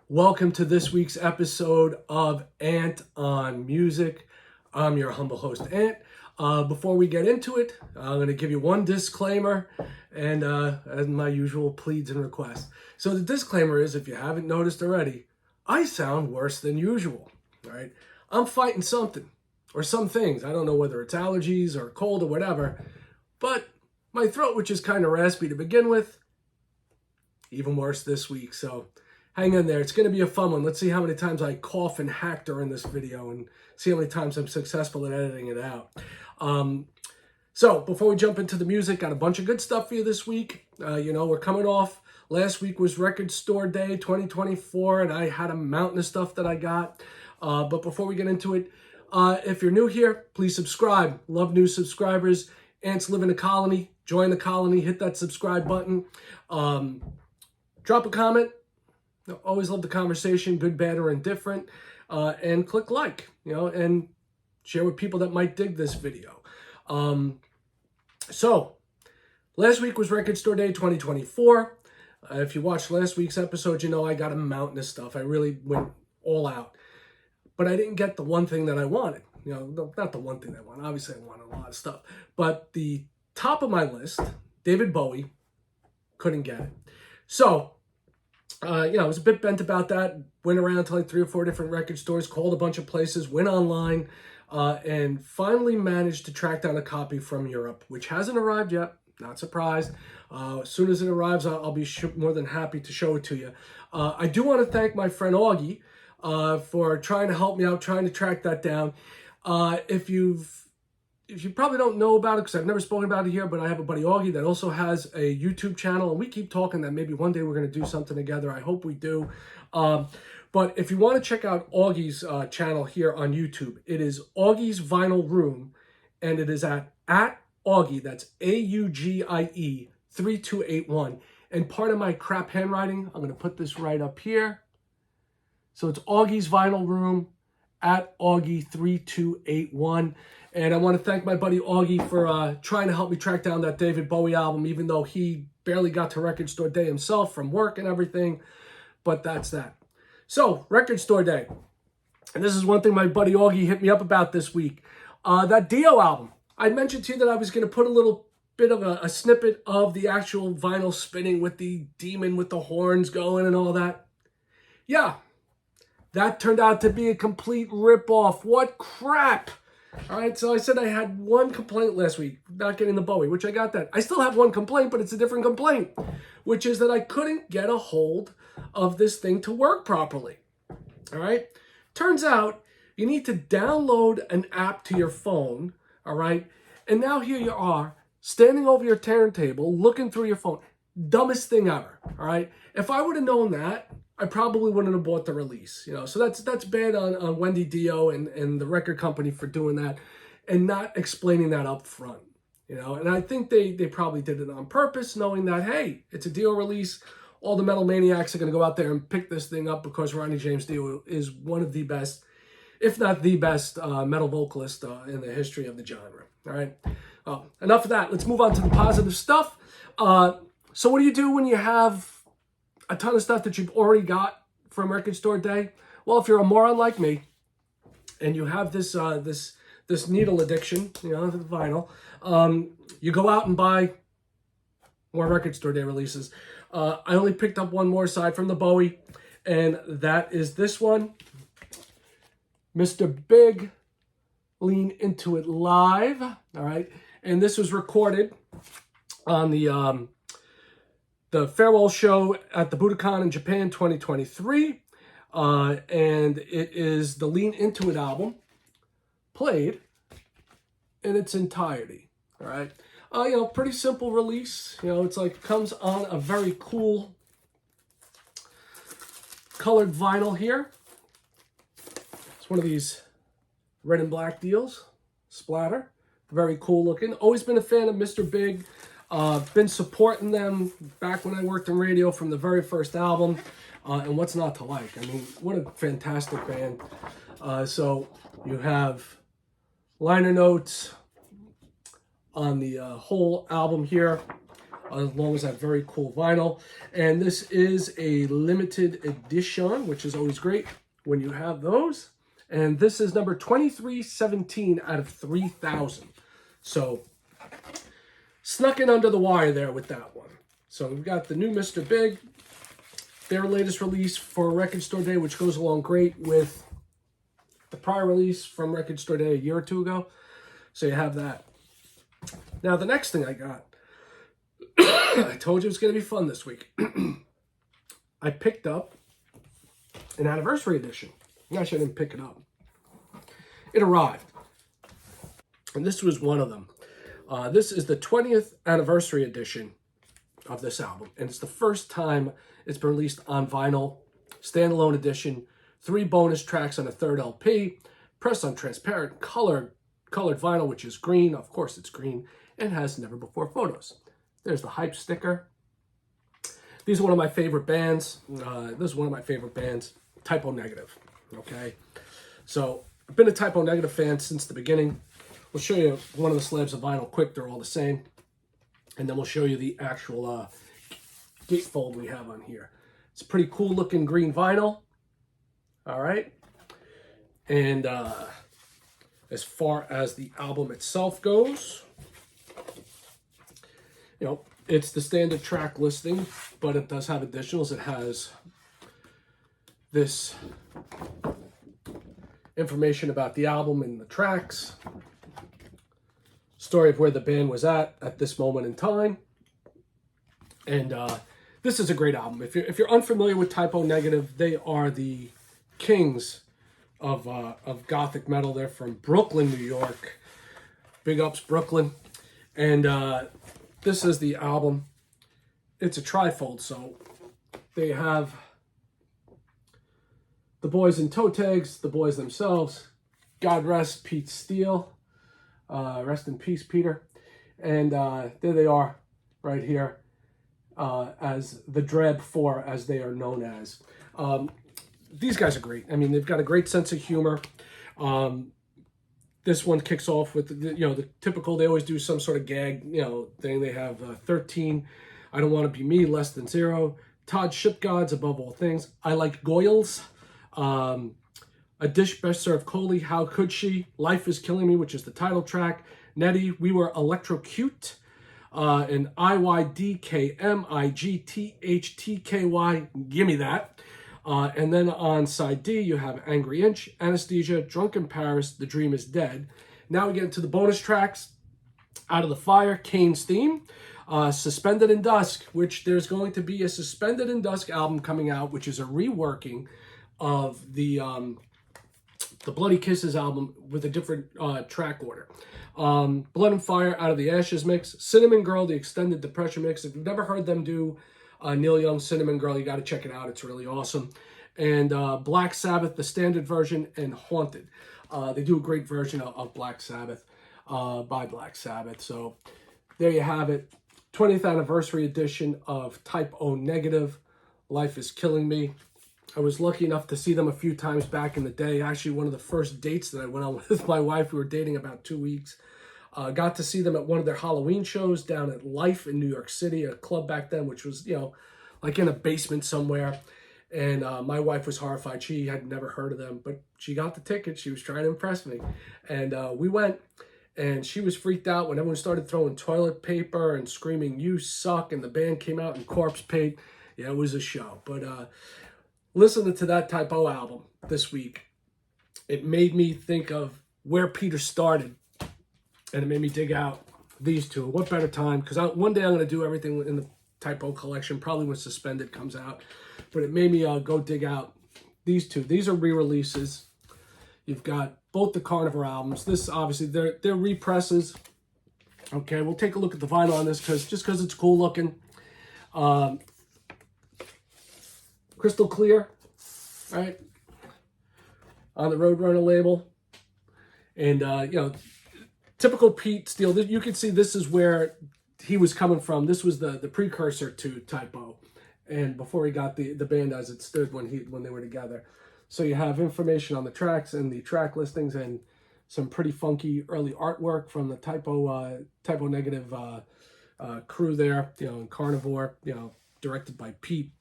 Welcome to this week's episode of Ant on Music. I'm your humble host, Ant. Before we get into it, I'm going to give you one disclaimer and as my usual pleads and requests. So the disclaimer is, if you haven't noticed already, I sound worse than usual. All right, I'm fighting something or some things. I don't know whether it's allergies or cold or whatever, but my throat, which is kind of raspy to begin with, even worse this week. So hang in there. It's going to be a fun one. Let's see how many times I cough and hack during this video and see how many times I'm successful at editing it out. So before we jump into the music, got a bunch of good stuff for you this week. We're coming off. Last week was Record Store Day 2024, and I had a mountain of stuff that I got. But before we get into it, if you're new here, please subscribe. Love new subscribers. Ants live in a colony. Join the colony. Hit that subscribe button. Drop a comment. Always love the conversation, good, bad, or indifferent. And click like, and share with people that might dig this video. So, last week was Record Store Day 2024. If you watched last week's episode, I got a mountain of stuff. I really went all out. But I didn't get the one thing that I wanted. Not the one thing I wanted. Obviously, I wanted a lot of stuff. But the top of my list, David Bowie, couldn't get it. So, I was a bit bent about that. Went around to like 3 or 4 different record stores, called a bunch of places, went online, and finally managed to track down a copy from Europe, which hasn't arrived yet. Not surprised. As soon as it arrives, I'll be more than happy to show it to you. I do want to thank my friend Augie for trying to help me out, trying to track that down. If you probably don't know about it, because I've never spoken about it here, but I have a buddy Augie that also has a YouTube channel, and we keep talking that maybe one day we're going to do something together. I hope we do. But if you want to check out Augie's channel here on YouTube, it is Augie's Vinyl Room, and it is at Augie, that's AUGIE 3281. And part of my crap handwriting, I'm going to put this right up here. So it's Augie's Vinyl Room at Augie 3281. And I want to thank my buddy Augie for trying to help me track down that David Bowie album, even though he barely got to Record Store Day himself from work and everything. But that's that. So, Record Store Day. And this is one thing my buddy Augie hit me up about this week. That Dio album. I mentioned to you that I was going to put a little bit of a snippet of the actual vinyl spinning with the demon with the horns going and all that. Yeah. That turned out to be a complete ripoff. What crap! All right, so I said I had one complaint last week, not getting the Bowie, which I got that. I still have one complaint, but it's a different complaint, which is that I couldn't get a hold of this thing to work properly. All right? Turns out you need to download an app to your phone, all right? And now here you are, standing over your turntable, looking through your phone. Dumbest thing ever, all right? If I would have known that, I probably wouldn't have bought the release, So that's bad on Wendy Dio and the record company for doing that and not explaining that up front, And I think they probably did it on purpose, knowing that, hey, it's a Dio release. All the metal maniacs are going to go out there and pick this thing up because Ronnie James Dio is one of the best, if not the best, metal vocalist in the history of the genre. All right. Enough of that. Let's move on to the positive stuff. So what do you do when you have a ton of stuff that you've already got from Record Store Day? Well, if you're a moron like me and you have this needle addiction, the vinyl, you go out and buy more Record Store Day releases. I only picked up one more aside from the Bowie, and that is this one, Mr. Big, Lean Into It Live. All right, and this was recorded on the farewell show at the Budokan in Japan 2023, and it is the Lean Into It album played in its entirety. All right, pretty simple release. It's like comes on a very cool colored vinyl here. It's one of these red and black deals, splatter, very cool looking. Always been a fan of Mr. Big. Been supporting them back when I worked in radio from the very first album. And what's not to like? I mean, what a fantastic band. So you have liner notes on the whole album here. as long as that very cool vinyl. And this is a limited edition, which is always great when you have those. And this is number 2317 out of 3,000. So snuck in under the wire there with that one. So we've got the new Mr. Big, their latest release for Record Store Day, which goes along great with the prior release from Record Store Day a year or two ago. So you have that. Now the next thing I got, I told you it was going to be fun this week. I picked up an anniversary edition. Actually, I didn't pick it up. It arrived. And this was one of them. This is the 20th anniversary edition of this album. And it's the first time it's been released on vinyl, standalone edition, 3 bonus tracks on a third LP, pressed on transparent colored vinyl, which is green. Of course it's green, and has never before photos. There's the hype sticker. These are one of my favorite bands. This is one of my favorite bands, Type O Negative. Okay, so I've been a Type O Negative fan since the beginning. We'll show you one of the slabs of vinyl quick. They're all the same. And then we'll show you the actual gatefold we have on here. It's a pretty cool looking green vinyl. All right. And as far as the album itself goes, you know, it's the standard track listing, but it does have additionals. It has this information about the album and the tracks, story of where the band was at this moment in time. And this is a great album. If you're unfamiliar with Type O Negative, they are the kings of gothic metal. They're from Brooklyn, New York. Big ups, Brooklyn. And this is the album. It's a trifold, so they have the boys in toe tags, the boys themselves. God rest Pete Steele. Rest in peace, Peter. And there they are right here as the Dreb 4, as they are known as. These guys are great. I mean, they've got a great sense of humor. This one kicks off with, the typical, they always do some sort of gag, thing. They have 13, I Don't Want to Be Me, Less Than Zero, Todd Ship Gods, Above All Things, I Like Goyles, A Dish Best Served Coldly, How Could She, Life Is Killing Me, which is the title track, Nettie, We Were Electrocute, and IYDKMIGTHTKY, Gimme That. And then on side D, you have Angry Inch, Anesthesia, Drunken Paris, The Dream Is Dead. Now we get into the bonus tracks. Out of the Fire, Kane's Theme, Suspended in Dusk, which there's going to be a Suspended in Dusk album coming out, which is a reworking of the Bloody Kisses album with a different track order. Blood and Fire, Out of the Ashes mix, Cinnamon Girl, the extended Depression mix. If you've never heard them do Neil Young's Cinnamon Girl, you got to check it out. It's really awesome. And Black Sabbath, the standard version, and Haunted. They do a great version of Black Sabbath by Black Sabbath. So there you have it. 20th anniversary edition of Type O Negative, Life Is Killing Me. I was lucky enough to see them a few times back in the day. Actually, one of the first dates that I went on with my wife, we were dating about 2 weeks. Got to see them at one of their Halloween shows down at Life in New York City, a club back then, which was, like in a basement somewhere. And my wife was horrified. She had never heard of them, but she got the ticket. She was trying to impress me. And we went, and she was freaked out when everyone started throwing toilet paper and screaming, "You suck," and the band came out in corpse paint. Yeah, it was a show. But listening to that Type O album this week, it made me think of where Peter started, and it made me dig out these two. What better time? Because one day I'm going to do everything in the Type O collection, probably when Suspended comes out. But it made me go dig out these two. These are re-releases. You've got both the Carnivore albums. This, obviously, they're represses. Okay, we'll take a look at the vinyl on this just because it's cool looking. Crystal clear, right? On the Roadrunner label. And, typical Pete Steele. You can see this is where he was coming from. This was the precursor to Type O, and before he got the band as it stood when they were together. So you have information on the tracks and the track listings, and some pretty funky early artwork from the Type O Negative crew there, and Carnivore, directed by Pete.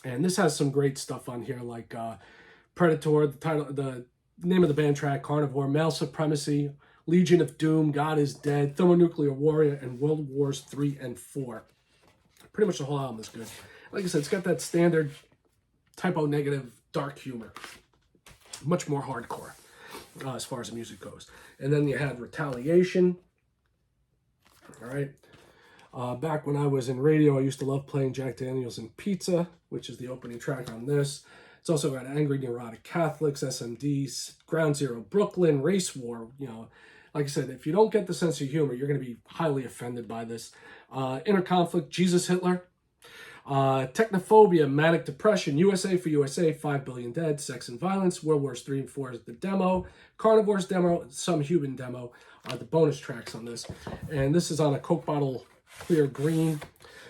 And this has some great stuff on here, like Predator, the name of the band track, Carnivore, Male Supremacy, Legion of Doom, God is Dead, Thermonuclear Warrior, and World Wars 3 and 4. Pretty much the whole album is good. Like I said, it's got that standard typo negative dark humor. Much more hardcore as far as the music goes. And then you had Retaliation. All right. Back when I was in radio, I used to love playing Jack Daniels and Pizza, which is the opening track on this. It's also got Angry Neurotic Catholics, SMDs, Ground Zero Brooklyn, Race War. Like I said, if you don't get the sense of humor, you're going to be highly offended by this. Inner Conflict, Jesus Hitler. Technophobia, Manic Depression, USA for USA, 5 Billion Dead, Sex and Violence, World Wars 3 and 4 is the demo, Carnivore's demo, Some Human demo are the bonus tracks on this. And this is on a Coke bottle, clear green.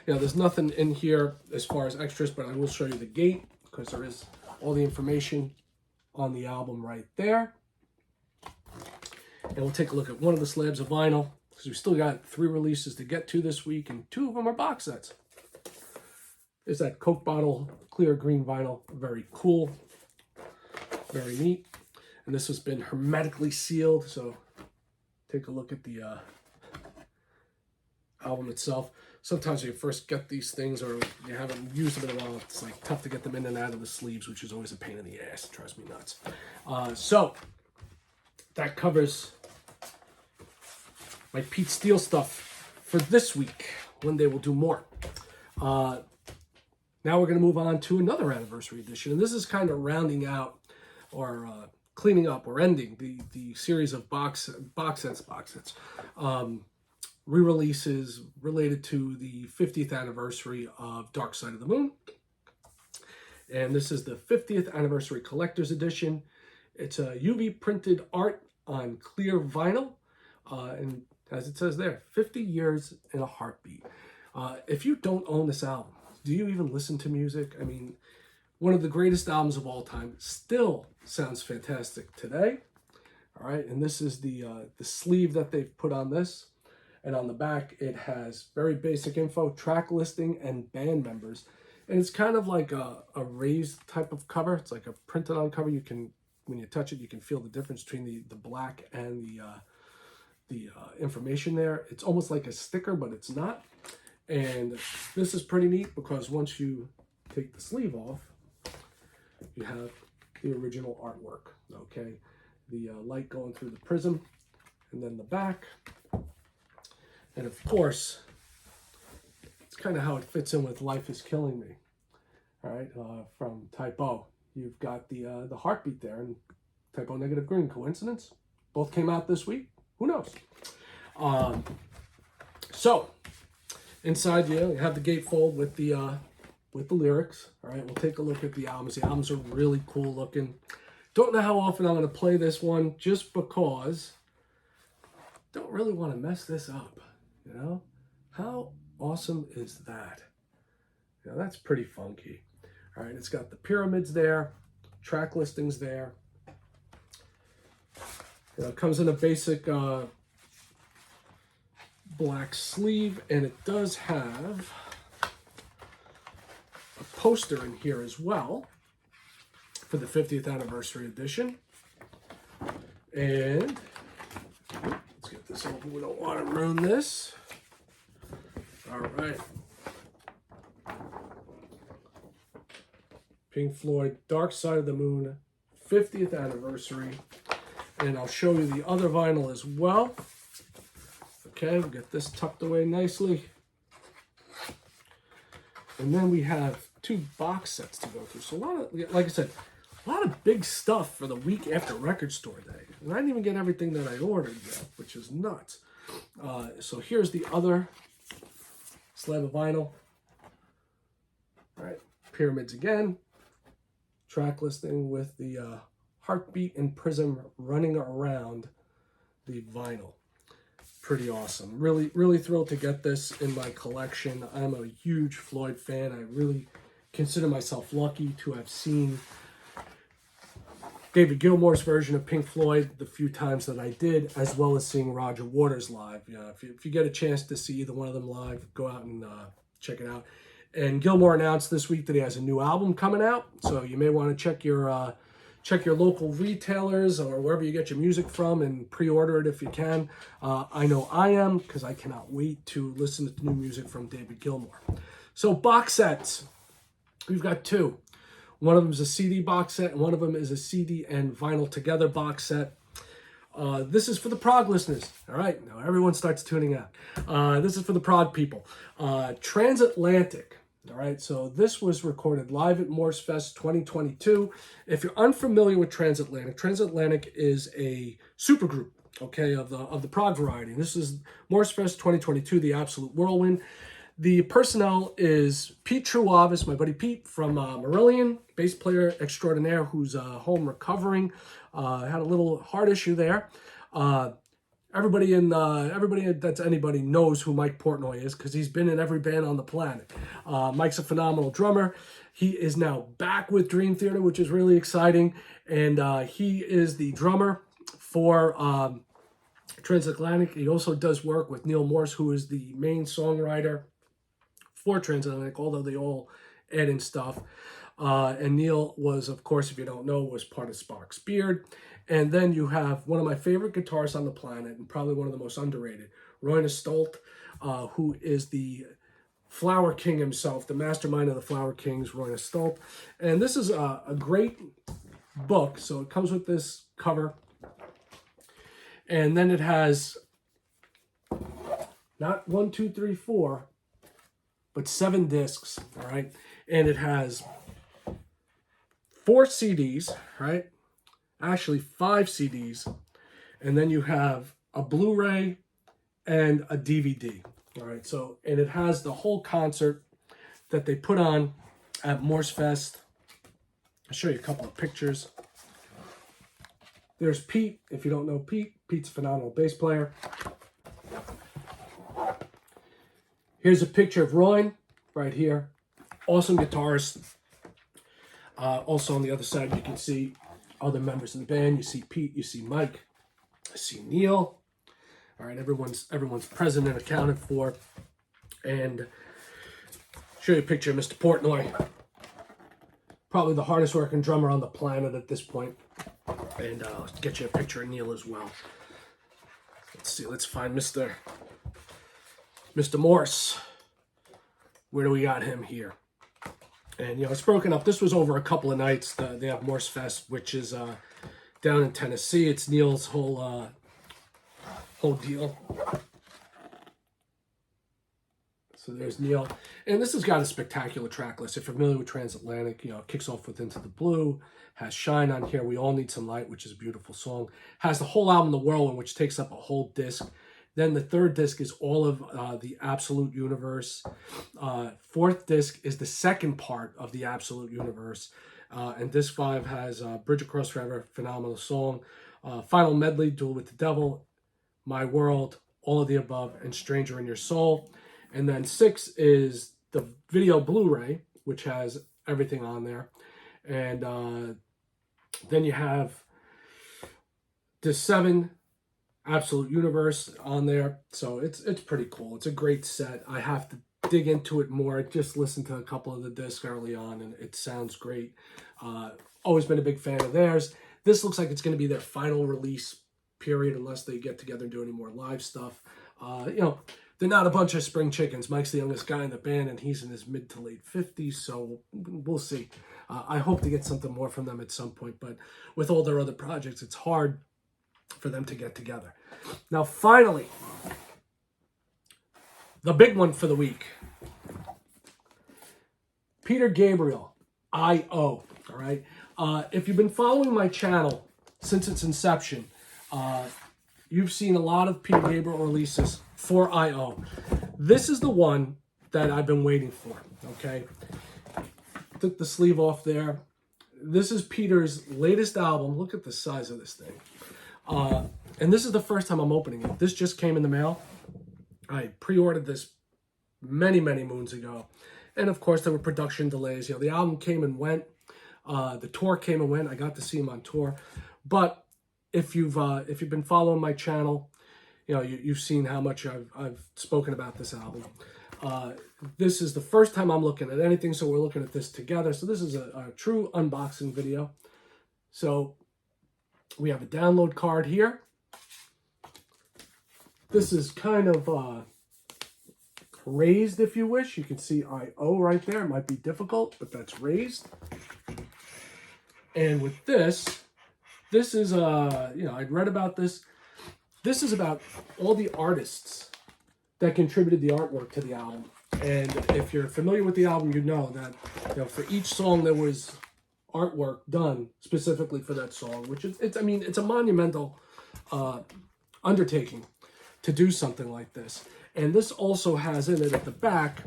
There's nothing in here as far as extras, but I will show you the gate because there is all the information on the album right there. And we'll take a look at one of the slabs of vinyl because we've still got 3 releases to get to this week, and 2 of them are box sets. There's that Coke bottle, clear green vinyl. Very cool. Very neat. And this has been hermetically sealed, so take a look at the album itself. Sometimes when you first get these things or you haven't used them in a while, it's like tough to get them in and out of the sleeves, which is always a pain in the ass. It drives me nuts. So that covers my Pete Steele stuff for this week. One day we'll do more. Now we're going to move on to another anniversary edition, and this is kind of rounding out or cleaning up or ending the series of box sets, re-releases related to the 50th anniversary of Dark Side of the Moon. And this is the 50th anniversary collector's edition. It's a UV printed art on clear vinyl, and as it says there, 50 years in a heartbeat. If you don't own this album, do you even listen to music? I mean, one of the greatest albums of all time, still sounds fantastic today. All right, and this is the sleeve that they've put on this. And on the back, it has very basic info, track listing, and band members. And it's kind of like a raised type of cover. It's like a printed on cover. You can, when you touch it, you can feel the difference between the black and the information there. It's almost like a sticker, but it's not. And this is pretty neat because once you take the sleeve off, you have the original artwork, okay? The light going through the prism, and then the back. And of course, it's kind of how it fits in with Life is Killing Me, all right, from Typo. You've got the heartbeat there, and Typo Negative Green. Coincidence? Both came out this week. Who knows? So, inside you have the gatefold with the lyrics. All right, we'll take a look at the albums. The albums are really cool looking. Don't know how often I'm going to play this one just because don't really want to mess this up. How awesome is that? That's pretty funky. All right, it's got the pyramids there, track listings there. It comes in a basic black sleeve, and it does have a poster in here as well for the 50th anniversary edition. And let's get this open. We don't want to ruin this. All right. Pink Floyd, Dark Side of the Moon, 50th anniversary. And I'll show you the other vinyl as well. Okay, we'll get this tucked away nicely. And then we have 2 box sets to go through. So a lot of, like I said, a lot of big stuff for the week after Record Store Day. And I didn't even get everything that I ordered yet, which is nuts. So here's the other slab of vinyl. All right, pyramids again. Track listing with the heartbeat and prism running around the vinyl. Pretty awesome. Really, really thrilled to get this in my collection. I'm a huge Floyd fan. I really consider myself lucky to have seen David Gilmour's version of Pink Floyd the few times that I did, as well as seeing Roger Waters live. If you get a chance to see either one of them live, go out and check it out. And Gilmour announced this week that he has a new album coming out, so you may want to check your local retailers or wherever you get your music from and pre-order it if you can. I know I am, because I cannot wait to listen to new music from David Gilmour. So box sets, we've got two. One of them is a CD box set, and one of them is a CD and vinyl together box set. This is for the prog listeners. All right, now everyone starts tuning out. This is for the prog people. Transatlantic. All right, so this was recorded live at Morse Fest 2022. If you're unfamiliar with Transatlantic is a supergroup, okay, of the prog variety. This is Morse Fest 2022, the absolute whirlwind. The personnel is Pete Truavis, my buddy Pete from Marillion, bass player extraordinaire who's home recovering. Had a little heart issue there. Everybody that's anybody knows who Mike Portnoy is, because he's been in every band on the planet. Mike's a phenomenal drummer. He is now back with Dream Theater, which is really exciting. And he is the drummer for Transatlantic. He also does work with Neil Morse, who is the main songwriter for Transatlantic, although they all add in stuff. And Neil was, of course, if you don't know, was part of Sparks Beard. And then you have one of my favorite guitarists on the planet, and probably one of the most underrated, Roy Stolt, who is the Flower King himself, the mastermind of the Flower Kings, Roy Stolt. And this is a great book. So it comes with this cover. And then it has not 1, 2, 3, 4, but 7 discs, all right? And it has 4 CDs, right? Actually 5 CDs. And then you have a Blu-ray and a DVD, all right? So, and it has the whole concert that they put on at Morse Fest. I'll show you a couple of pictures. There's Pete. If you don't know Pete, Pete's a phenomenal bass player. Here's a picture of Roy right here. Awesome guitarist. Also on the other side, you can see other members of the band. You see Pete, you see Mike, I see Neil. All right, everyone's present and accounted for. And show you a picture of Mr. Portnoy. Probably the hardest working drummer on the planet at this point. And I'll get you a picture of Neil as well. Let's see, let's find Mr. Morse. Where do we got him here? And, it's broken up. This was over a couple of nights. They have Morse Fest, which is down in Tennessee. It's Neil's whole deal. So there's Neil. And this has got a spectacular track list. If you're familiar with Transatlantic, it kicks off with Into the Blue, has Shine on here, We All Need Some Light, which is a beautiful song, has the whole album, The Whirlwind, which takes up a whole disc. Then the third disc is all of the Absolute Universe. Fourth disc is the second part of the Absolute Universe. And disc 5 has Bridge Across Forever, phenomenal song. Final Medley, Duel with the Devil, My World, All of the Above, and Stranger in Your Soul. And then 6 is the video Blu-ray, which has everything on there. And then you have disc 7, Absolute Universe on there. So it's pretty cool. It's a great set. I have to dig into it more. Just listen to a couple of the discs early on, and it sounds great. Always been a big fan of theirs. This looks like it's going to be their final release period, unless they get together and do any more live stuff. They're not a bunch of spring chickens. Mike's the youngest guy in the band, and he's in his mid to late 50s, so we'll see. I hope to get something more from them at some point, but with all their other projects, it's hard for them to get together. Now, finally, the big one for the week. Peter Gabriel, I.O., all right? If you've been following my channel since its inception, you've seen a lot of Peter Gabriel releases for I.O. This is the one that I've been waiting for, okay? Took the sleeve off there. This is Peter's latest album. Look at the size of this thing. And this is the first time I'm opening it. This just came in the mail. I pre-ordered this many, many moons ago. And of course, there were production delays. The album came and went. The tour came and went. I got to see him on tour. But if you've been following my channel, you've seen how much I've spoken about this album. This is the first time I'm looking at anything, so we're looking at this together. So this is a true unboxing video. So we have a download card here. This is kind of raised, if you wish. You can see I.O. right there. It might be difficult, but that's raised. And with this is, I'd read about this. This is about all the artists that contributed the artwork to the album. And if you're familiar with the album, you know that, for each song there was artwork done specifically for that song, which it's a monumental undertaking to do something like this. And this also has in it at the back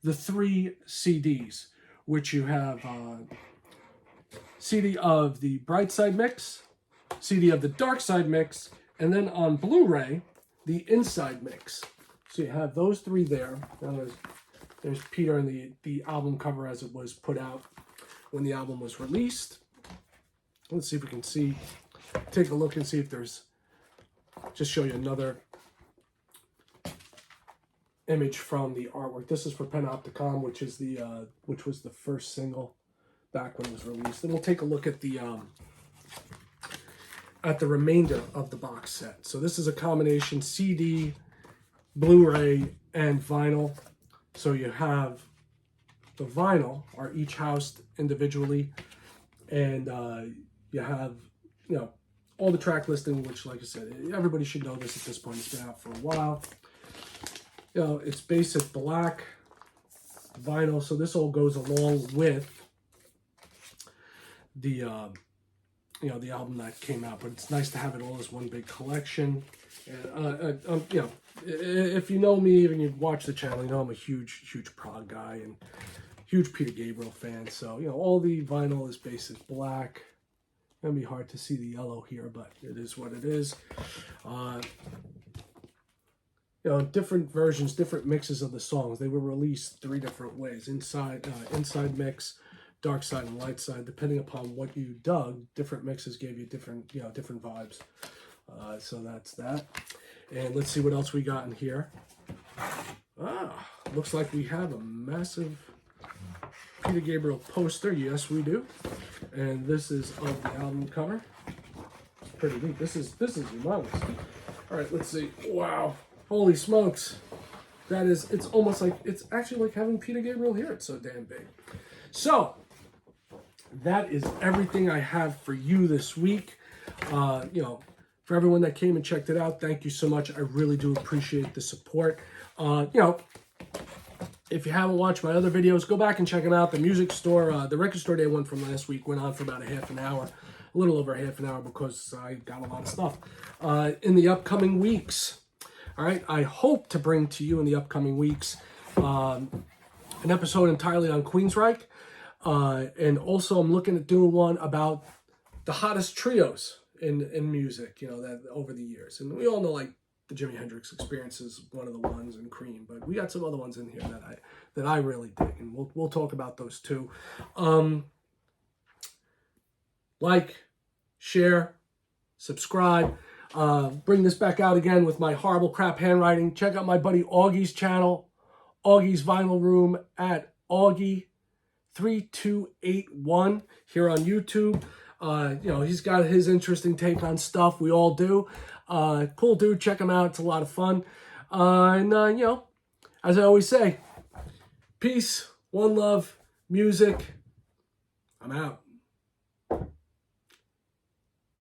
the 3 CDs, which you have CD of the Bright Side mix, CD of the Dark Side mix, and then on Blu-ray, the Inside mix. So you have those 3 there. Now there's Peter and the album cover as it was put out when the album was released. Let's see if we can take a look and see if there's, just show you another image from the artwork. This is for Panopticon, which was the first single back when it was released. And we'll take a look at the remainder of the box set. So this is a combination CD, Blu-ray, and vinyl. So you have the vinyl are each housed individually, and you have all the track listing, which, like I said, everybody should know this at this point. It's been out for a while. It's basic black vinyl, so this all goes along with the the album that came out. But it's nice to have it all as one big collection. And if you know me, even you've watched the channel, you know I'm a huge prog guy and huge Peter Gabriel fan. So all the vinyl is basic black. It's gonna be hard to see the yellow here, but it is what it is. Different versions, different mixes of the songs. They were released 3 different ways: inside mix, dark side, and light side. Depending upon what you dug, different mixes gave you different vibes. So that's that. And let's see what else we got in here. Looks like we have a massive Peter Gabriel poster. Yes, we do. And this is of the album cover. It's pretty neat. This is humongous. All right, let's see. Wow. Holy smokes. It's almost like, it's actually like having Peter Gabriel here. It's so damn big. So, that is everything I have for you this week. For everyone that came and checked it out, thank you so much. I really do appreciate the support. If you haven't watched my other videos, go back and check them out. The music store, the record store day one from last week went on for about a half an hour, a little over half an hour, because I got a lot of stuff. In the upcoming weeks, all right, I hope to bring to you in the upcoming weeks an episode entirely on Queensryche. And also I'm looking at doing one about the hottest trios in music, that over the years. And we all know, like, the Jimi Hendrix Experience is one of the ones, and Cream, but we got some other ones in here that I really dig, and we'll talk about those too. Like, share, subscribe. Bring this back out again with my horrible crap handwriting. Check out my buddy Augie's channel, Augie's Vinyl Room at Augie3281 here on YouTube. He's got his interesting take on stuff. We all do. Cool dude. Check him out. It's a lot of fun. As I always say, peace, one love, music. I'm out.